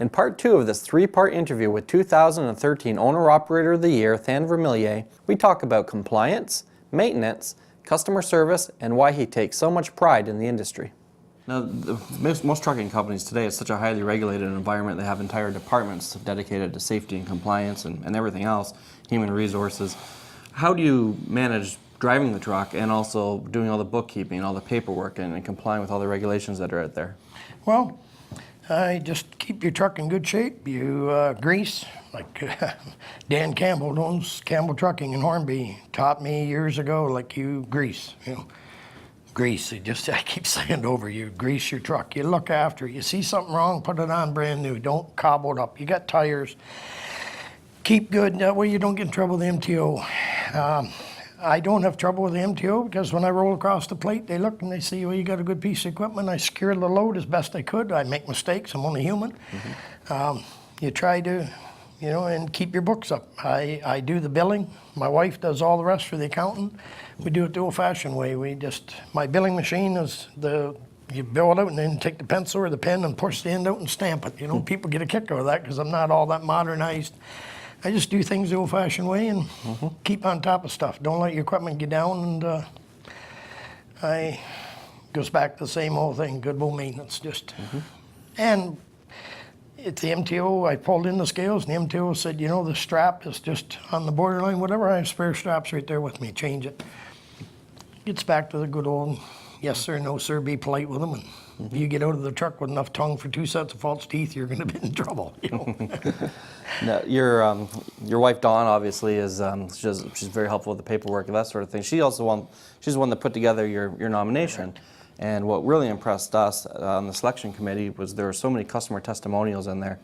In part 2 of this 3-part interview with 2013 Owner-Operator of the Year, Vermilyea, we talk about compliance, maintenance, customer service, and why he takes so much pride in the industry. Now, most trucking companies today, it's such a highly regulated environment. They have entire departments dedicated to safety and compliance and everything else, human resources. How do you manage driving the truck and also doing all the bookkeeping, all the paperwork, and complying with all the regulations that are out there? Well, I just keep your truck in good shape. You grease, like Dan Campbell owns Campbell Trucking in Hornby, taught me years ago, like you grease, grease. I keep saying over, you grease your truck. You look after it. You see something wrong, put it on brand new. Don't cobble it up. You got tires. Keep good. That way you don't get in trouble with the MTO. I don't have trouble with the MTO because when I roll across the plate, they look and they see, well, you got a good piece of equipment. I secure the load as best I could. I make mistakes. I'm only human. You try to, and keep your books up. I do the billing. My wife does all the rest for the accountant. We do it the old-fashioned way. My billing machine is you bill it out and then take the pencil or the pen and push the end out and stamp it. People get a kick out of that because I'm not all that modernized. I just do things the old-fashioned way and keep on top of stuff. Don't let your equipment get down, and goes back to the same old thing, good old maintenance. And at the MTO, I pulled in the scales, and the MTO said, the strap is just on the borderline, whatever. I have spare straps right there with me, change it. Gets back to the good old, yes sir, no sir, be polite with them. And if you get out of the truck with enough tongue for 2 sets of false teeth, you're going to be in trouble. Now, your wife Dawn obviously is she's very helpful with the paperwork and that sort of thing. She's the one that put together your nomination. And what really impressed us on the selection committee was there were so many customer testimonials in there.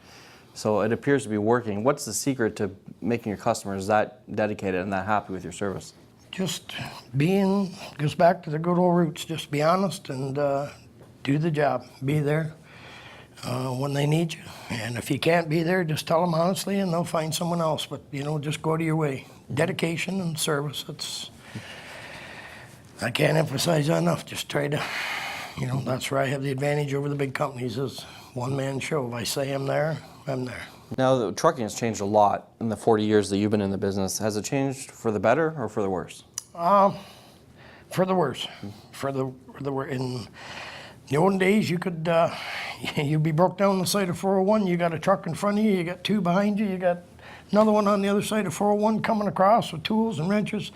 So it appears to be working. What's the secret to making your customers that dedicated and that happy with your service? Just goes back to the good old roots. Just be honest and do the job. Be there when they need you. And if you can't be there, just tell them honestly and they'll find someone else. But, just go to your way. Dedication and service, I can't emphasize that enough. Just try to, that's where I have the advantage over the big companies is one-man show. If I say I'm there, I'm there. Now, the trucking has changed a lot in the 40 years that you've been in the business. Has it changed for the better or for the worse? For the worse. For the worse. In the olden days, you could, you'd be broke down the side of 401. You got a truck in front of you. You got 2 behind you. You got another one on the other side of 401 coming across with tools and wrenches.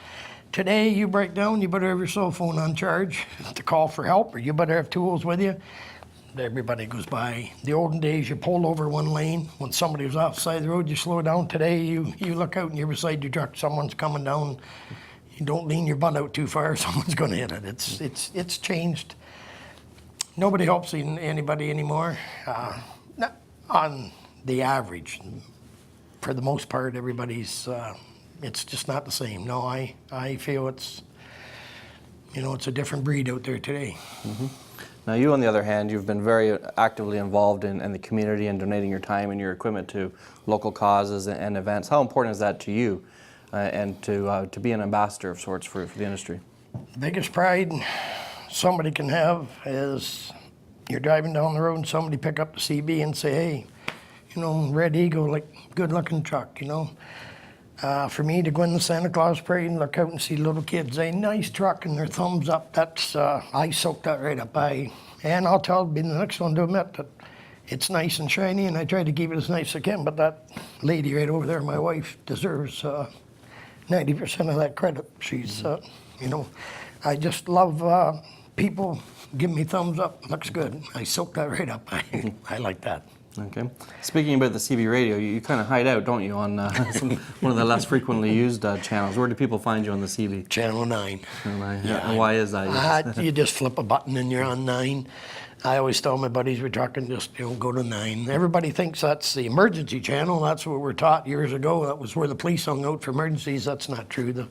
Today, you break down, you better have your cell phone on charge to call for help, or you better have tools with you. Everybody goes by. The olden days, you pulled over one lane. When somebody was outside the road, you slow down. Today, you look out and you're beside your truck. Someone's coming down. You don't lean your butt out too far. Someone's going to hit it. It's changed. Nobody helps anybody anymore. On the average, for the most part, everybody's. It's just not the same. No, I feel it's a different breed out there today. Now, you, on the other hand, you've been very actively involved in the community and donating your time and your equipment to local causes and events. How important is that to you and to be an ambassador of sorts for the industry? The biggest pride somebody can have is you're driving down the road and somebody pick up the CB and say, hey, Red Eagle, like good-looking truck, For me to go in the Santa Claus parade and look out and see little kids say, nice truck, and their thumbs up, that's, I soak that right up. And I'll be the next one to admit that it's nice and shiny, and I try to keep it as nice as I can, but that lady right over there, my wife, deserves 90% of that credit. She's, I just love people give me thumbs up, looks good. I soak that right up. I like that. Okay. Speaking about the CB radio, you kind of hide out, don't you, on one of the less frequently used channels. Where do people find you on the CB? Channel 9. Yeah. And why is that? You just flip a button and you're on 9. I always tell my buddies we're trucking, just go to 9. Everybody thinks that's the emergency channel. That's what we're taught years ago. That was where the police hung out for emergencies. That's not true.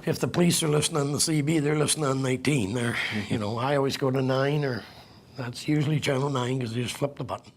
If the police are listening on the CB, they're listening on 19. I always go to 9, or that's usually channel 9 because you just flip the button.